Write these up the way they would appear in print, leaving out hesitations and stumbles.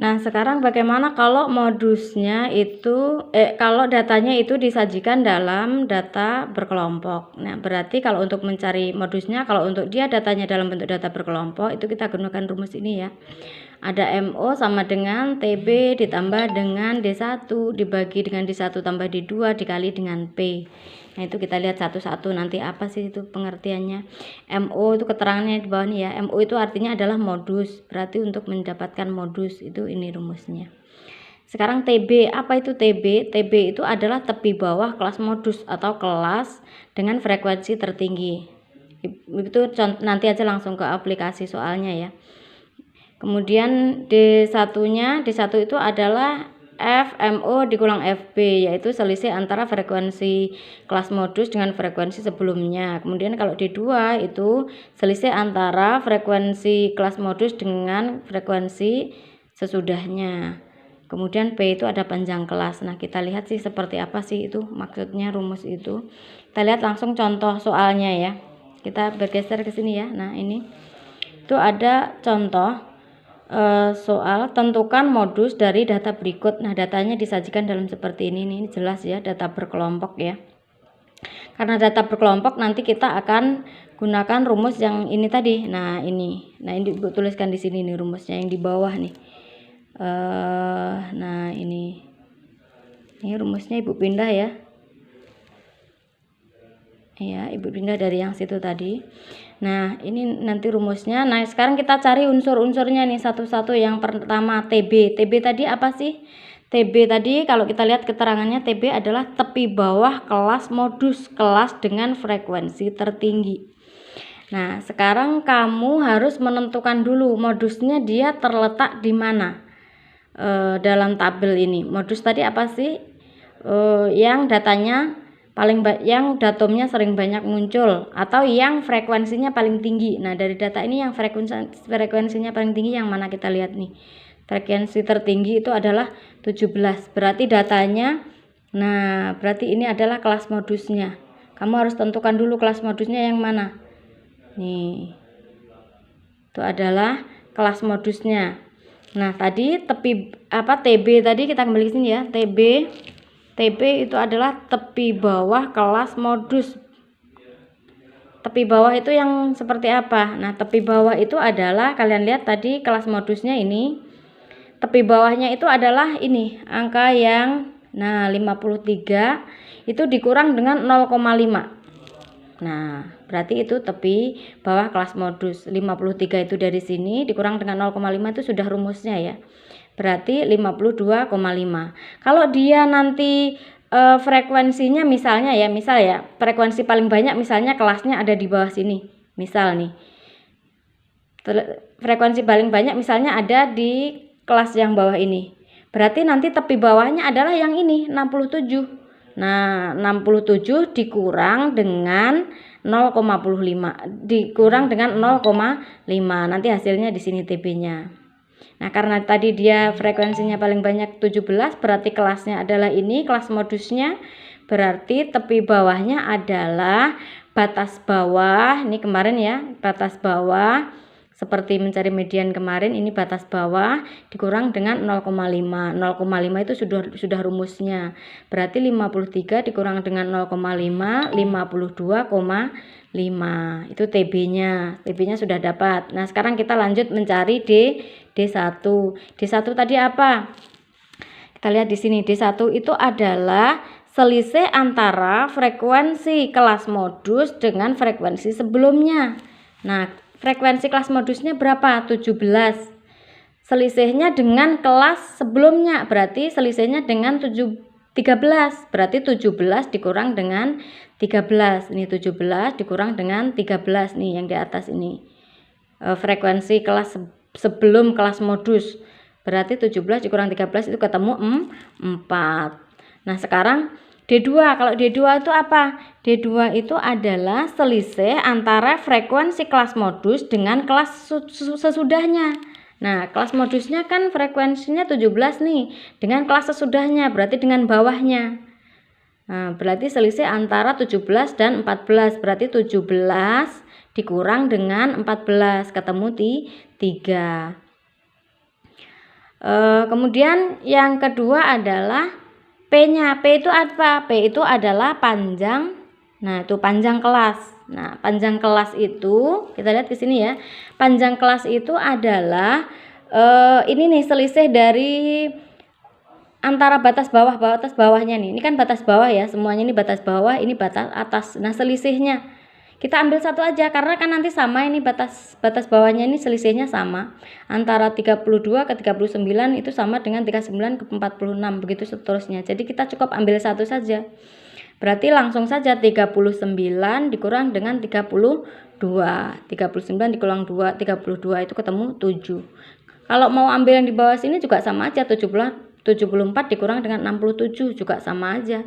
Nah, sekarang bagaimana kalau modusnya itu kalau datanya itu disajikan dalam data berkelompok. Nah, berarti kalau untuk mencari modusnya, kalau untuk dia datanya dalam bentuk data berkelompok, itu kita gunakan rumus ini ya. Ada MO sama dengan TB ditambah dengan D1 dibagi dengan D1 tambah D2 dikali dengan P. Nah, itu kita lihat satu-satu nanti apa sih itu pengertiannya. MO itu keterangannya di bawah nih ya. MO itu artinya adalah modus. Berarti untuk mendapatkan modus itu ini rumusnya. Sekarang TB, apa itu TB? TB itu adalah tepi bawah kelas modus atau kelas dengan frekuensi tertinggi. Itu nanti aja langsung ke aplikasi soalnya ya. Kemudian D1-nya, D1 itu adalah FMO dikurang FB, yaitu selisih antara frekuensi kelas modus dengan frekuensi sebelumnya. Kemudian kalau D2 itu selisih antara frekuensi kelas modus dengan frekuensi sesudahnya. Kemudian P itu ada panjang kelas. Nah, kita lihat sih seperti apa sih itu maksudnya rumus itu. Kita lihat langsung contoh soalnya ya. Kita bergeser ke sini ya. Nah, ini itu ada contoh soal tentukan modus dari data berikut. Nah, datanya disajikan dalam seperti ini jelas ya, data berkelompok ya. Karena data berkelompok nanti kita akan gunakan rumus yang ini tadi. Nah, ini Ibu tuliskan di sini nih rumusnya yang di bawah nih. Nah, ini rumusnya Ibu pindah ya. Ya, Ibu pindah dari yang situ tadi. Nah, ini nanti rumusnya. Nah, sekarang kita cari unsur-unsurnya nih satu-satu. Yang pertama TB. TB tadi apa sih? TB tadi kalau kita lihat keterangannya, TB adalah tepi bawah kelas modus, kelas dengan frekuensi tertinggi. Nah, sekarang kamu harus menentukan dulu modusnya dia terletak di mana dalam tabel ini. Modus tadi apa sih? Yang datanya yang datumnya sering banyak muncul atau yang frekuensinya paling tinggi. Nah, dari data ini yang frekuensinya paling tinggi yang mana kita lihat nih. Frekuensi tertinggi itu adalah 17. Berarti datanya, nah berarti ini adalah kelas modusnya. Kamu harus tentukan dulu kelas modusnya yang mana. Nih. Itu adalah kelas modusnya. Nah, tadi TB tadi kita kembali ke sini ya. TB itu adalah tepi bawah kelas modus. Tepi bawah itu yang seperti apa? Nah, tepi bawah itu adalah kalian lihat tadi kelas modusnya ini. Tepi bawahnya itu adalah ini, angka yang 53 itu dikurang dengan 0,5. Nah, berarti itu tepi bawah kelas modus. 53 itu dari sini dikurang dengan 0,5 itu sudah rumusnya ya. Berarti 52,5. Kalau dia nanti frekuensinya misalnya ya, frekuensi paling banyak misalnya kelasnya ada di bawah sini. Misal nih. Frekuensi paling banyak misalnya ada di kelas yang bawah ini. Berarti nanti tepi bawahnya adalah yang ini, 67. Nah, 67 dikurang dengan 0,5. Dikurang dengan 0,5. Nanti hasilnya di sini TB-nya. Nah, karena tadi dia frekuensinya paling banyak 17, berarti kelasnya adalah ini, kelas modusnya. Berarti tepi bawahnya adalah batas bawah. Ini kemarin ya, batas bawah. Seperti mencari median kemarin, ini batas bawah dikurang dengan 0,5. 0,5 itu sudah rumusnya. Berarti 53 dikurang dengan 0,5, 52,5. Itu TB-nya. TB-nya sudah dapat. Nah, sekarang kita lanjut mencari D1. D1 tadi apa? Kita lihat di sini. D1 itu adalah selisih antara frekuensi kelas modus dengan frekuensi sebelumnya. Nah, frekuensi kelas modusnya berapa? 17. Selisihnya dengan kelas sebelumnya, berarti selisihnya dengan 13. Berarti 17 dikurang dengan 13. Ini 17 dikurang dengan 13 nih yang di atas ini. Frekuensi kelas sebelum kelas modus. Berarti 17 dikurang 13 itu ketemu 4. Nah, sekarang D2. Kalau D2 itu apa? D2 itu adalah selisih antara frekuensi kelas modus dengan kelas sesudahnya. Nah, kelas modusnya kan frekuensinya 17 nih. Dengan kelas sesudahnya berarti dengan bawahnya. Nah, berarti selisih antara 17 dan 14. Berarti 17 dikurang dengan 14 ketemu 3. Kemudian yang kedua adalah P-nya. P itu apa? P itu adalah panjang. Nah, itu panjang kelas. Nah, panjang kelas itu kita lihat di sini ya. Panjang kelas itu adalah ini nih selisih dari antara batas bawahnya nih. Ini kan batas bawah ya, semuanya ini batas bawah, ini batas atas. Nah, selisihnya kita ambil satu aja karena kan nanti sama ini batas bawahnya ini selisihnya sama. Antara 32 ke 39 itu sama dengan 39 ke 46 begitu seterusnya. Jadi kita cukup ambil satu saja. Berarti langsung saja 39 dikurang dengan 32. 39 dikurang 2, 32 itu ketemu 7. Kalau mau ambil yang di bawah sini juga sama aja, 74 dikurang dengan 67 juga sama aja.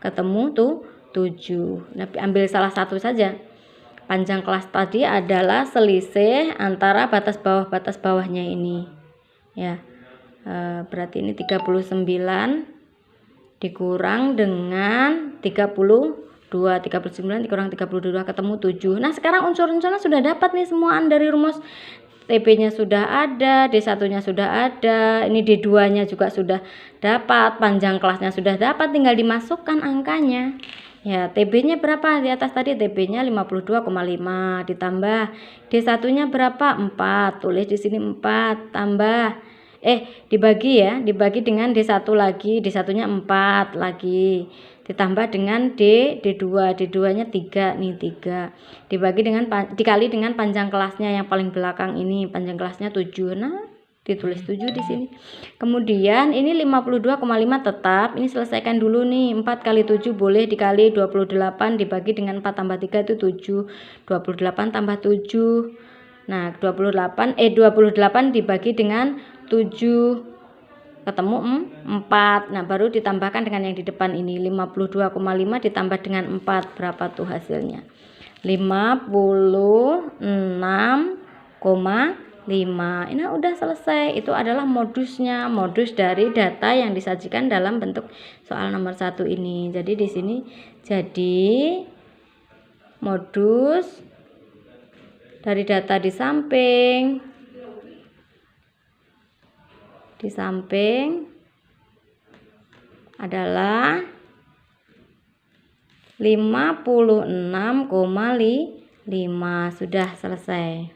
Ketemu tuh 7. Nah, ambil salah satu saja. Panjang kelas tadi adalah selisih antara batas bawahnya ini. Ya. Berarti ini 39 dikurang dengan 32. 39 dikurang 32 ketemu 7. Nah, sekarang unsur-unsurnya sudah dapat nih semuaan dari rumus. TB-nya sudah ada, D1-nya sudah ada, ini D2-nya juga sudah dapat, panjang kelasnya sudah dapat, tinggal dimasukkan angkanya. Ya, TB-nya berapa? Di atas tadi TB-nya 52,5 ditambah D1-nya berapa? 4. Tulis di sini 4 tambah dibagi ya, dibagi dengan D1 lagi, D1-nya 4 lagi. Ditambah dengan D2, D2-nya 3 nih, 3. Dikali dengan panjang kelasnya yang paling belakang ini, panjang kelasnya 7. Nah, ditulis 7 di sini. Kemudian ini 52,5 tetap, ini selesaikan dulu nih. 4 kali 7 boleh dikali 28 dibagi dengan 4 tambah 3 itu 7. 28 tambah 7. Nah, 28 dibagi dengan 7 ketemu 4. Nah, baru ditambahkan dengan yang di depan ini 52,5 ditambah dengan 4 berapa tuh hasilnya? 56,5. Ini udah selesai. Itu adalah modusnya, modus dari data yang disajikan dalam bentuk soal nomor 1 ini. Jadi di sini jadi modus dari data di samping adalah 56,5. Sudah selesai.